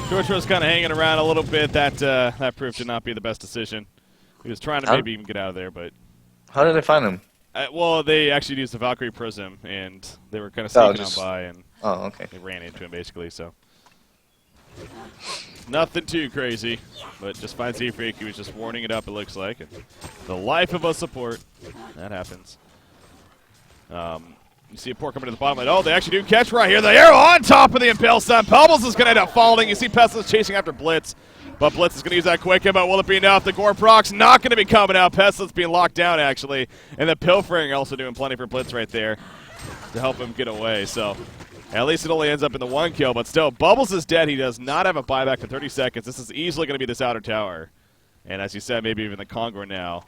Torture was kind of hanging around a little bit. That proved to not be the best decision. He was trying to maybe even get out of there, but... How did they find him? Well, they actually used the Valkyrie Prism, and they were kind of sneaking on by, and they ran into him, basically, so... Nothing too crazy, but just finds Z-Freak. He was just warning it up, it looks like. And the life of a support. That happens. You see a port coming to the bottom lane. Oh, they actually do catch right here. The arrow on top of the Impale Stun. Pebbles is going to end up falling. You see Pestilence chasing after Blitz, but Blitz is going to use that quick hit, but will it be enough? The Gore proc's not going to be coming out. Pestilence being locked down, actually. And the Pilfering also doing plenty for Blitz right there to help him get away. So at least it only ends up in the 1 kill, but still, Bubbles is dead. He does not have a buyback for 30 seconds. This is easily going to be this outer tower. And as you said, maybe even the Congor now.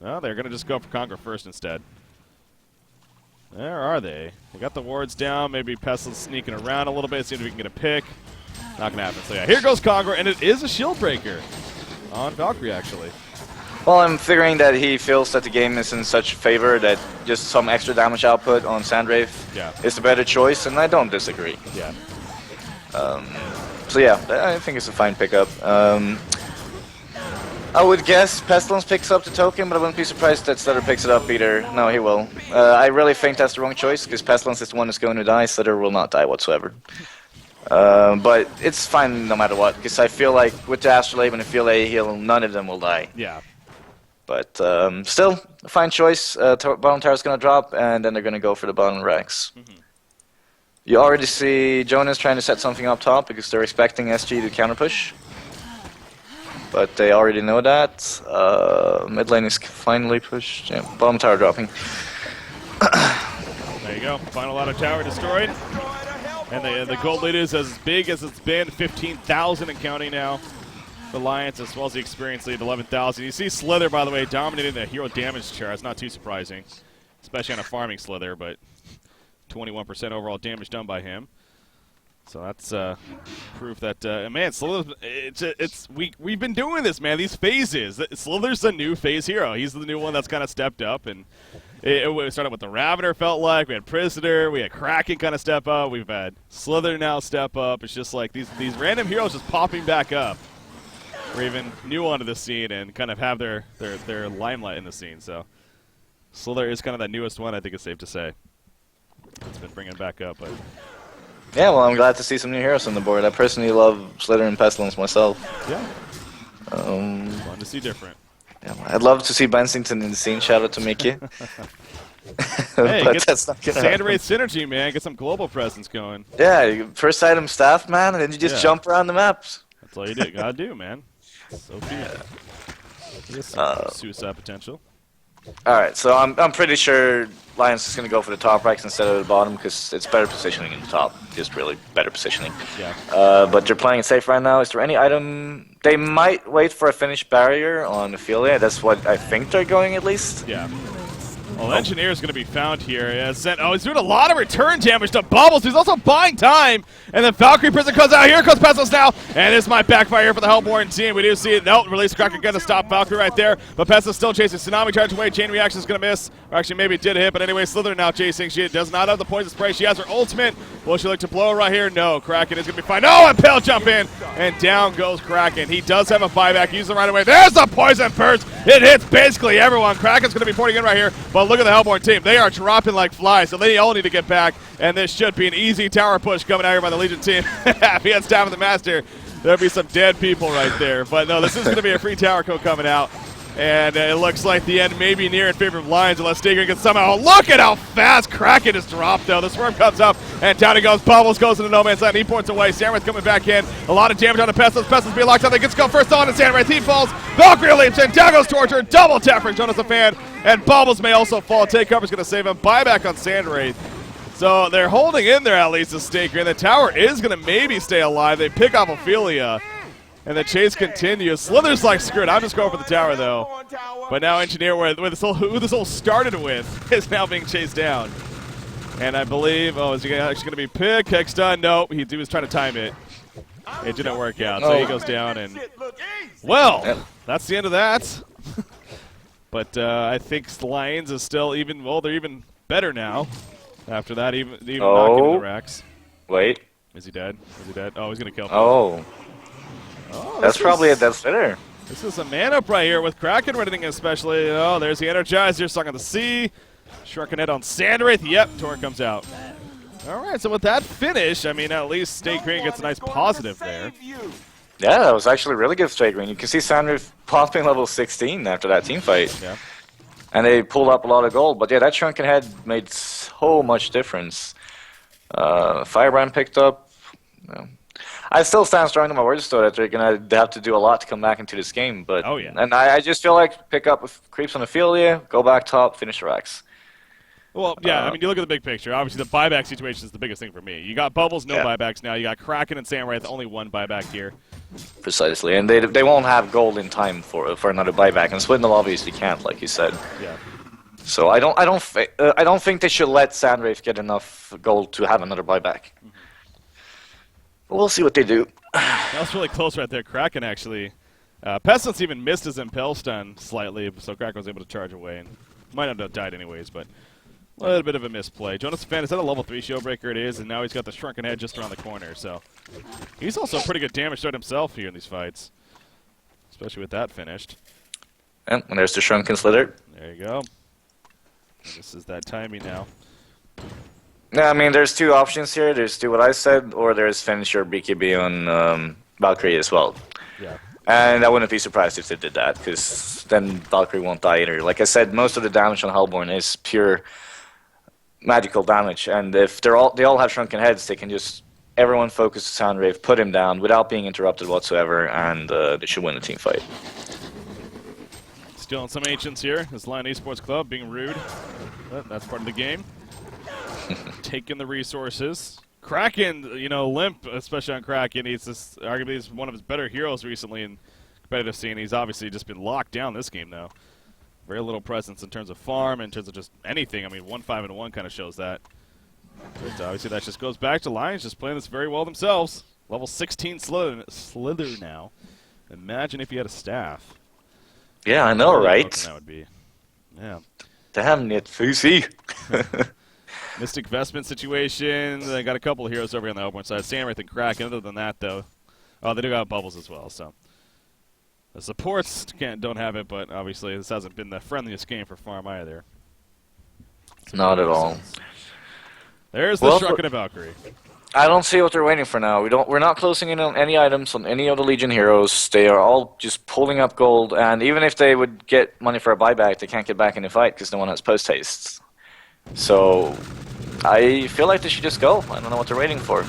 Well, they're going to just go for Congor first instead. Where are they? They got the wards down. Maybe Pestil's sneaking around a little bit. See if we can get a pick. Not going to happen. So, yeah, here goes Congor, and it is a shield breaker on Valkyrie, actually. Well, I'm figuring that he feels that the game is in such favor that just some extra damage output on Sandwraith is the better choice, and I don't disagree. Yeah. So yeah, I think it's a fine pickup. I would guess Pestilence picks up the token, but I wouldn't be surprised that Slither picks it up either. No, he will. I really think that's the wrong choice, because Pestilence is the one that's going to die. Slither will not die whatsoever. But it's fine no matter what, because I feel like with the Astrolabe and the Affiliate, none of them will die. Yeah. But still, a fine choice. Bottom tower is going to drop, and then they're going to go for the bottom racks. You already see Jonas trying to set something up top because they're expecting SG to counter push. But they already know that. Mid lane is finally pushed. Yeah, bottom tower dropping. There you go. Final auto tower destroyed. And the gold lead is as big as it's been, 15,000 and counting now. The Alliance, as well as the experience lead, 11,000. You see Slither, by the way, dominating the hero damage chart. It's not too surprising, especially on a farming Slither, but 21% overall damage done by him. So that's proof that, man, Slither, we've been doing this, man, these phases. Slither's the new phase hero. He's the new one that's kind of stepped up, and it started with the Ravener, felt like. We had Prisoner, we had Kraken kind of step up. We've had Slither now step up. It's just like these random heroes just popping back up. Or even new onto the scene and kind of have their limelight in the scene. So Slither is kind of that newest one, I think it's safe to say. It's been bringing back up. But yeah, well, I'm glad to see some new heroes on the board. I personally love Slither and Pestilence myself. Yeah. Fun to see different. Yeah, I'd love to see Bensington in the scene. Shout out to Mickey. Hey, but get that's not gonna happen. Sandwraith synergy, man. Get some global presence going. Yeah, first item staff, man, and then you just jump around the maps. That's all you gotta do, man. So cute. Suicide potential. Alright, so I'm pretty sure Lions is going to go for the top racks instead of the bottom because it's better positioning in the top. Just really better positioning. Yeah. But they're playing it safe right now. Is there any item... They might wait for a finished barrier on Ophelia. That's what I think they're going at least. Yeah. Well, Engineer is going to be found here. He's doing a lot of return damage to Bubbles. He's also buying time. And then Valkyrie Prison comes out. Here comes Pestilence now. And this might backfire here for the Hellborn team. We do see it. Nope, release Kraken going to stop Valkyrie right there. But Pestilence still chasing. Tsunami charge away. Chain reaction is going to miss. Or actually, maybe it did hit. But anyway, Slither now chasing. She does not have the poison spray. She has her ultimate. Will she look to blow right here? No. Kraken is going to be fine. Oh, and Pale jump in. And down goes Kraken. He does have a buyback. Use it right away. There's the poison burst. It hits basically everyone. Kraken's going to be porting in right here. But look at the Hellborn team. They are dropping like flies, so they all need to get back. And this should be an easy tower push coming out here by the Legion team. If he has time with the Master, there'll be some dead people right there. But no, this is going to be a free tower code coming out. And it looks like the end may be near in favor of Lions unless Staker can somehow... Look at how fast Kraken is dropped, though. The Swarm comes up, and down he goes. Bubbles goes into no man's land. He points away. Sandwraith coming back in. A lot of damage on the Pestilence. Pestilence being locked out. They gets to go first on, and Sandwraith. He falls. Valkyrie leaps in. Down goes Torture. Double tap for Jonas the Fan. And Bubbles may also fall. Take cover's going to save him. Buyback on Sandwraith. So they're holding in there at least, a Staker. And the tower is going to maybe stay alive. They pick off Ophelia. And the chase continues. Slither's like, screw it. I'm just going for the tower, though. But now Engineer, who this all started with, is now being chased down. And I believe, is he actually going to be picked? Hex done. Nope. He was trying to time it. It didn't work out. So he goes down. And, well, that's the end of that. But I think Lions is still even, they're even better now. After that, even not getting the racks. Wait. Is he dead? Is he dead? Oh, he's going to kill him. Oh, that's probably a death spitter. This is a man-up right here with Kraken running especially. Oh, there's the Energizer, Song of the Sea. Sharknet on Sandwraith. Yep, Tor comes out. All right, so with that finish, I mean, at least State Green gets a nice positive there. Yeah, that was actually really good State Green. You can see Sandwraith popping level 16 after that team fight. Yeah. And they pulled up a lot of gold. But yeah, that Shrunken Head made so much difference. Firebrand picked up. I still stand strong to my words, though, that they're going to have to do a lot to come back into this game. But and I just feel like pick up creeps on Ophelia, go back top, finish the racks. Well, yeah, I mean, you look at the big picture. Obviously, the buyback situation is the biggest thing for me. You got Bubbles, no buybacks now. You got Kraken and Sandwraith, only one buyback here. Precisely, and they won't have gold in time for another buyback, and Swindle obviously can't, like you said. Yeah. So I don't think they should let Sandwraith get enough gold to have another buyback. But we'll see what they do. That was really close right there. Kraken actually. Pestilence even missed his Impel stun slightly, so Kraken was able to charge away and might not have died anyways, but a little bit of a misplay. Jonas Fan, is that a level 3 Shieldbreaker? It is, and now he's got the Shrunken Head just around the corner, so he's also a pretty good damage threat himself here in these fights, especially with that finished. And there's the Shrunken Slither. There you go. And this is that timing now. Yeah, I mean, there's two options here. There's do what I said, or there's finish your BKB on Valkyrie as well. Yeah. And I wouldn't be surprised if they did that, because then Valkyrie won't die either. Like I said, most of the damage on Hellborn is pure magical damage, and if they all have Shrunken Heads, they can just everyone focus on Soundwave, put him down without being interrupted whatsoever, and they should win the team fight. Stealing some Ancients here. This Lion Esports Club being rude. But that's part of the game. Taking the resources. Kraken, you know, limp, especially on Kraken. He's arguably one of his better heroes recently in competitive scene. He's obviously just been locked down this game, though. Very little presence in terms of farm, in terms of just anything. I mean, 1-5-1 kind of shows that. But obviously that just goes back to Lions just playing this very well themselves. Level 16 Slither now. Imagine if he had a staff. Yeah, I know, right? That would be. Yeah. Damn it, Fusi. Mystic Vestment situation. They got a couple of heroes over on the Hellborn side. Samwraith and Kraken. Other than that, though, they do got Bubbles as well. So the supports don't have it, but obviously this hasn't been the friendliest game for farm either. Not at all. There's the Shrunken and Valkyrie. I don't see what they're waiting for now. We're not closing in on any items on any of the Legion heroes. They are all just pulling up gold, and even if they would get money for a buyback, they can't get back in the fight because no one has post hastes. So I feel like they should just go. I don't know what they're waiting for.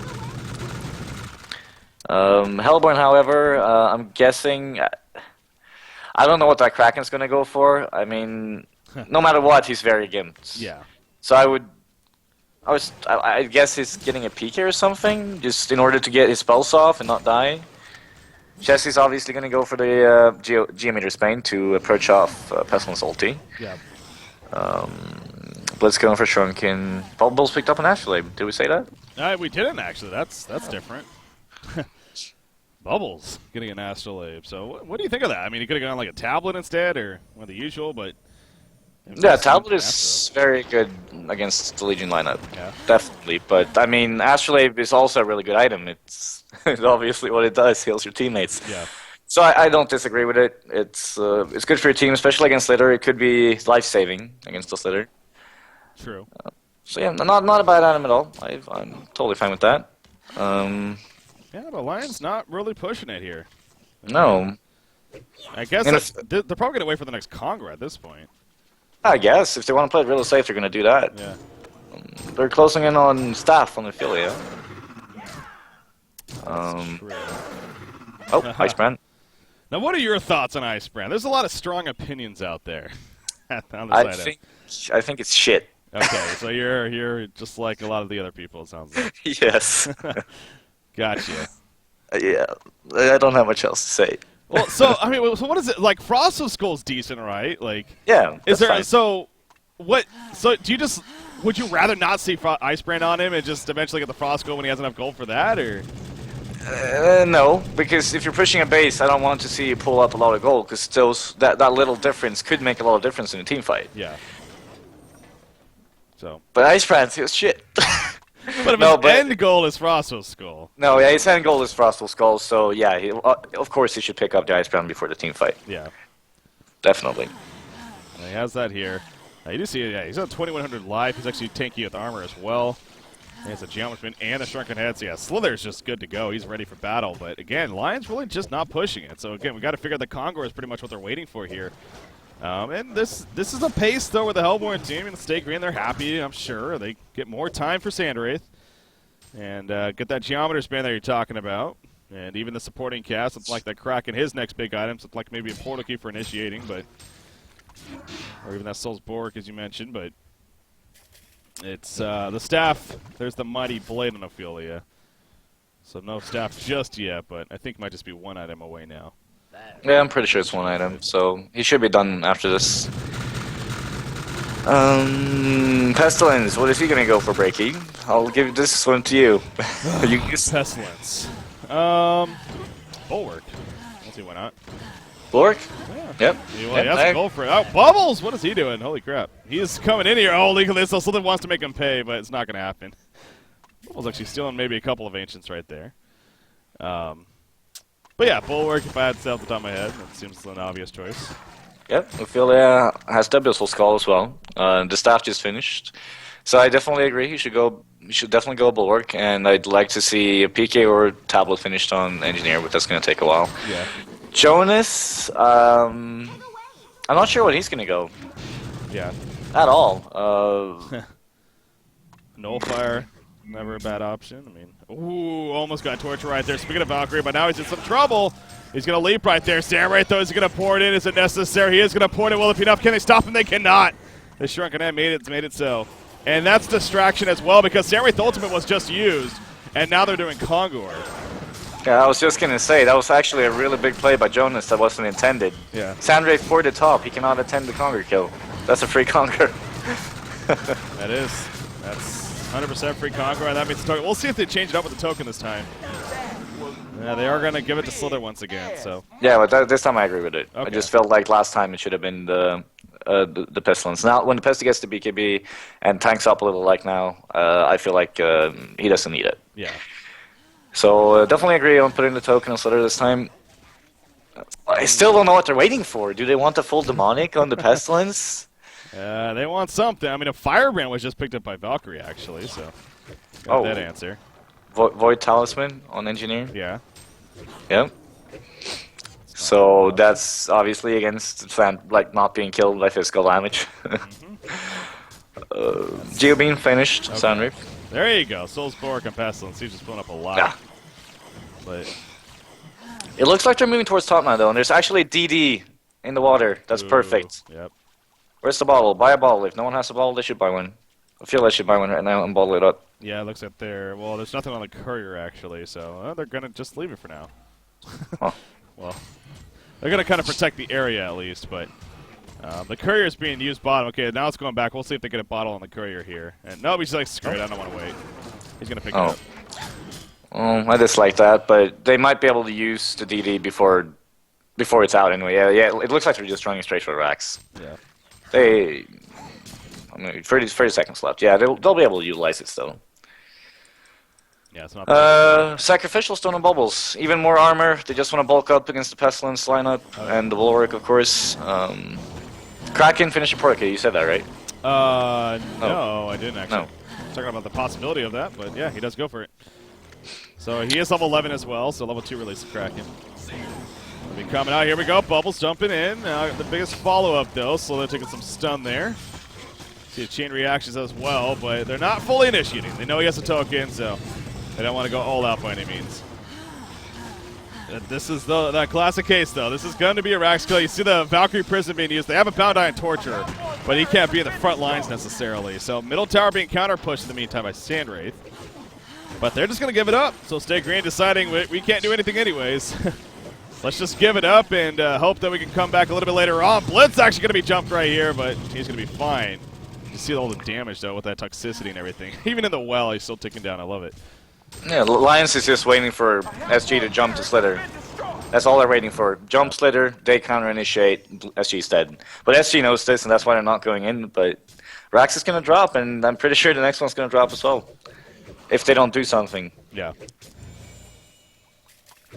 Hellborn, however, I'm guessing. I don't know what that Kraken's going to go for. I mean, no matter what, he's very gimped. Yeah. So I guess he's getting a PK or something, just in order to get his spells off and not die. Jesse's obviously going to go for the Geometer Spain to approach off Pestilence ulti. Yeah. Blitz going for Shrunken. Bubbles picked up an Astrolabe. Did we say that? We didn't, actually. That's different. Bubbles getting an Astrolabe. So what do you think of that? I mean, he could have gone like a tablet instead, or one of the usual, but... Yeah, tablet is very good against the Legion lineup. Yeah. Definitely. But, I mean, Astrolabe is also a really good item. It's obviously what it does, heals your teammates. Yeah. So I don't disagree with it. It's good for your team, especially against Slither. It could be life-saving against the Slither. True. So yeah, not a bad item at all. I'm totally fine with that. Yeah, the Lions not really pushing it here. No. I guess they're probably going to wait for the next Congor at this point. I guess. If they want to play it really safe, they're going to do that. Yeah. They're closing in on staff on Ophelia. Ice Brand. Now, what are your thoughts on Ice Brand? There's a lot of strong opinions out there. On the I think it's shit. Okay, so you're just like a lot of the other people, it sounds like. Yes. Gotcha. Yeah, I don't have much else to say. Well, so I mean, so what is it like? Frost of Skull's decent, right? Like, yeah. Is there fine. so? What? So do you just? Would you rather not see Ice Brand on him and just eventually get the Frost Skull when he has enough gold for that, or? No, because if you're pushing a base, I don't want to see you pull out a lot of gold, because that little difference could make a lot of difference in a team fight. Yeah. So. But Ice Brand feels shit. But if his end goal is Frostal's Skull. No, yeah, his end goal is Frostal's Skull, so yeah, of course he should pick up the Ice Brand before the team fight. Yeah. Definitely. And he has that here. You do see it, yeah, he's on 2100 life. He's actually tanky with armor as well. He has a Geometry and a Shrunken Head, so yeah, Slither's just good to go. He's ready for battle, but again, Lions really just not pushing it. So again, we got to figure the Congor is pretty much what they're waiting for here. And this is a pace, though, with the Hellborn team. And stay green, they're happy, I'm sure. They get more time for Sandwraith. And get that Geometer Span that you're talking about. And even the supporting cast, looks like that Kraken, his next big item. Looks like maybe a portal key for initiating, but... Or even that Soul's Bork, as you mentioned, but... It's the staff. There's the Mighty Blade on Ophelia. So no staff just yet, but I think it might just be one item away now. Yeah, I'm pretty sure it's one item, so he should be done after this. Pestilence. What is he gonna go for, Breaky? I'll give this one to you. You Pestilence. Bulwark. Let's see, why not? Bulwark? Yeah. Yep. He has to go for it. Oh, Bubbles! What is he doing? Holy crap. He's coming in here. Oh, legally, so something wants to make him pay, but it's not going to happen. Bubbles actually stealing maybe a couple of Ancients right there. But yeah, Bulwark, if I had to say off the top of my head, that seems an obvious choice. Yep, Ophelia has the Abyssal Skull as well. The staff just finished. So I definitely agree. He should go. He should definitely go Bulwark, and I'd like to see a PK or Tablet finished on Engineer, but that's going to take a while. Yeah. Jonas, I'm not sure what he's going to go. Yeah. At all. Nullfire, never a bad option. I mean, ooh, almost got torture right there. Speaking of Valkyrie, but now he's in some trouble. He's going to leap right there. Samurai, though, is going to pour it in. Is it necessary? He is going to pour it in well enough. Can they stop him? They cannot. The Shrunken Head made it so. And that's distraction as well, because Samurai Ultimate was just used, and now they're doing Congor. Yeah, I was just going to say, that was actually a really big play by Jonas that wasn't intended. Yeah. Sandray for the top. He cannot attend the Congor kill. That's a free Congor. That is. That's 100% free Congor, and that means the token. We'll see if they change it up with the token this time. Yeah, they are going to give it to Slither once again, so. Yeah, but this time I agree with it. Okay. I just felt like last time it should have been the Pestilence. Now, when the Pesty gets to BKB and tanks up a little like now, I feel like he doesn't need it. Yeah. So definitely agree on putting the token on Slither this time. I still don't know what they're waiting for. Do they want a full Demonic on the Pestilence? They want something. I mean, a Firebrand was just picked up by Valkyrie, actually, so got that answer. Void Talisman on Engineer? Yeah. Yep. So that's obviously against like not being killed by physical damage. Geobeam finished. Okay. Sunreef. There you go. Soul's Bulwark and Pestilence. He's just pulling up a lot. Yeah. But It looks like they're moving towards top now, though, and there's actually a DD in the water. That's perfect. Yep. Where's the bottle? Buy a bottle. If no one has a bottle, they should buy one. I feel I should buy one right now and bottle it up. Yeah, it looks like well, there's nothing on the courier, actually, so they're going to just leave it for now. Huh. Well, they're going to kind of protect the area, at least, but the courier is being used bottom. Okay, now it's going back. We'll see if they get a bottle on the courier here. And no, he's like, screw it, I don't want to wait. He's going to pick it up. Oh, I dislike that, but they might be able to use the DD before it's out anyway. Yeah, it looks like they're just running straight for the racks. Yeah. I mean, 30 seconds left. Yeah, they'll be able to utilize it still. Yeah, it's not bad. Sacrificial Stone and Bubbles. Even more armor. They just want to bulk up against the Pestilence lineup. And the Bulwark, of course. Kraken, finish your Porca. You said that, right? No, I didn't actually. No. Talking about the possibility of that, but yeah, he does go for it. So he is level 11 as well, so level 2 release of Kraken. He'll be coming out. Here we go. Bubbles jumping in. The biggest follow-up, though, so they're taking some stun there. See the chain reactions as well, but they're not fully initiating. They know he has a token, so they don't want to go all out by any means. This is that classic case, though. This is going to be a Rax kill. You see the Valkyrie Prison being used. They have a Bound Eye and Torture, but he can't be in the front lines necessarily. So middle tower being counter-pushed in the meantime by Sandwraith. But they're just going to give it up. So Stay Green deciding we can't do anything anyways. Let's just give it up and hope that we can come back a little bit later on. Blitz actually going to be jumped right here, but he's going to be fine. You see all the damage, though, with that toxicity and everything. Even in the well, he's still ticking down. I love it. Yeah, Lions is just waiting for SG to jump to Slither. That's all they're waiting for. Jump Slither, they counter-initiate, SG's dead. But SG knows this, and that's why they're not going in. But Rax is going to drop, and I'm pretty sure the next one's going to drop as well. If they don't do something. Yeah.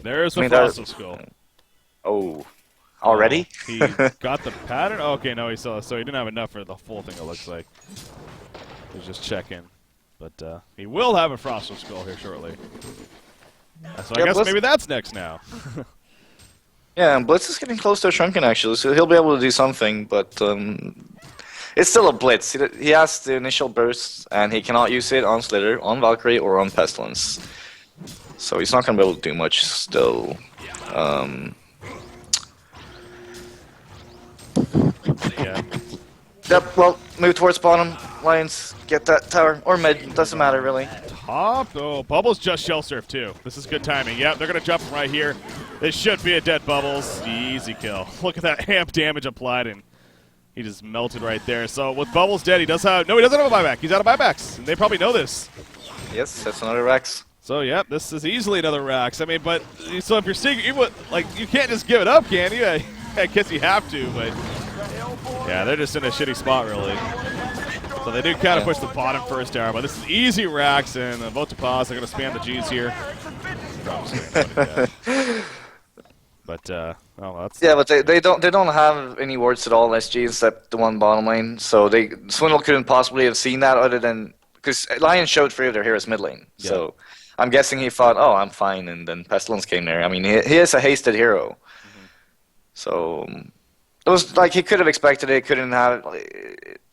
There's the Frost Skull. Oh. Already? He got the pattern? Oh, okay, no, he saw. So he didn't have enough for the full thing, it looks like. He's just checking. But he will have a Frost Skull here shortly. So I guess maybe that's next now. Yeah, and Blitz is getting close to Shrunken, actually, so he'll be able to do something, but it's still a Blitz. He has the initial burst, and he cannot use it on Slither, on Valkyrie, or on Pestilence. So he's not going to be able to do much still. Yeah. Yep, well, move towards bottom. Lions, get that tower. Or mid, doesn't matter, really. Top. Oh, Bubbles just Shell Surf, too. This is good timing. Yep, they're going to jump right here. This should be a dead Bubbles. Easy kill. Look at that amp damage applied, and He just melted right there. So with Bubbles dead, he doesn't have a buyback. He's out of buybacks. And they probably know this. Yes, that's another Rex. So yeah, this is easily another Rax. I mean, but so if you're seeing, you can't just give it up, can you? I guess you have to, but yeah, they're just in a shitty spot really. So they do kind of push the bottom first arrow, but this is easy Rax, and vote to pause. They're going to spam the G's here. But that's yeah, but they don't have any wards at all SG except the one bottom lane. So Swindle couldn't possibly have seen that other than because Lion showed 3 of their heroes mid lane. Yeah. So I'm guessing he thought, oh, I'm fine, and then Pestilence came there. I mean, he is a hasted hero. Mm-hmm. So it was like he could have expected it. Couldn't have.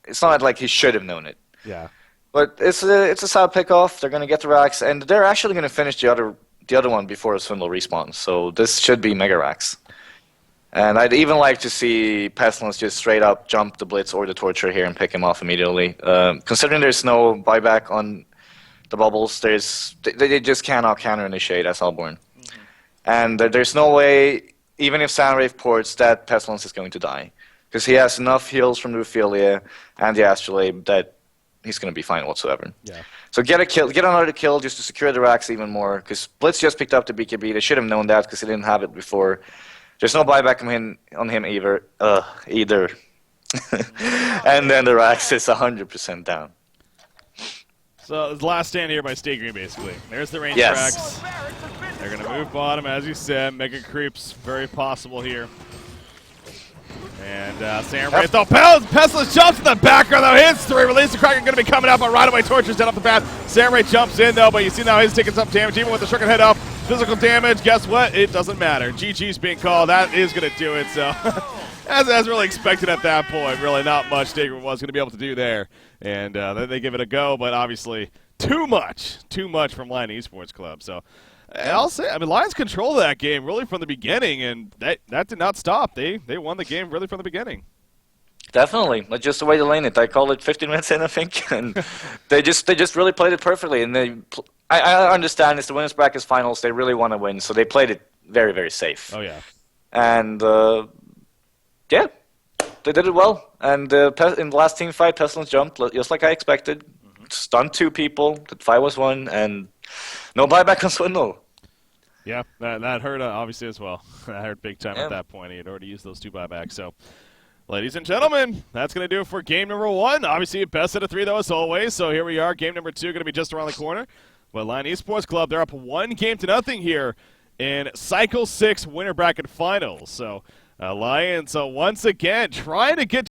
It's not like he should have known it. Yeah. But it's a sad pickoff. They're going to get the racks, and they're actually going to finish the other one before Swindle respawns. So this should be mega racks. And I'd even like to see Pestilence just straight up jump the Blitz or the Torture here and pick him off immediately. Considering there's no buyback on the bubbles, they just cannot counter-initiate as Hellborn. Mm-hmm. And there's no way, even if Soundwave ports, that Pestilence is going to die. Because he has enough heals from the Ophelia and the Astrolabe that he's going to be fine whatsoever. Yeah. So get another kill just to secure the racks even more. Because Blitz just picked up the BKB. They should have known that because he didn't have it before. There's no buyback on him either. And then the racks is 100% down. So the last stand here by Stay Green, basically. There's the range yes. tracks. They're going to move bottom, as you said. Mega creeps, very possible here. And Samurai, though, Pestilence jumps in the background, though, hits 3. Release the Kraken going to be coming up, but right away Torture's dead off the bat. Samurai jumps in, though, but you see now he's taking some damage, even with the Shrunken Head up. Physical damage, guess what? It doesn't matter. GG's being called. That is going to do it, so... As really expected at that point, really not much Staker was going to be able to do there. And then they give it a go, but obviously too much from Lion Esports Club. So I'll say, I mean, Lions controlled that game really from the beginning, and that did not stop. They won the game really from the beginning. Definitely, but just the way they lane it. I called it 15 minutes in, I think, and they just really played it perfectly. And I understand it's the winners brackets finals. They really want to win, so they played it very, very safe. Oh yeah, and. Yeah, they did it well. And in the last team fight, Pestilence jumped, just like I expected. Mm-hmm. Stunned 2 people, the fight was won, and no buyback on Swindle. Yeah, that hurt obviously as well. That hurt big time at that point. He had already used those 2 buybacks. So, ladies and gentlemen, that's going to do it for game number 1. Obviously, best out of 3, though, as always. So here we are. Game number 2 going to be just around the corner. But Lion Esports Club, they're up 1-0 here in Cycle 6 winner bracket finals. So... Lions, once again, trying to get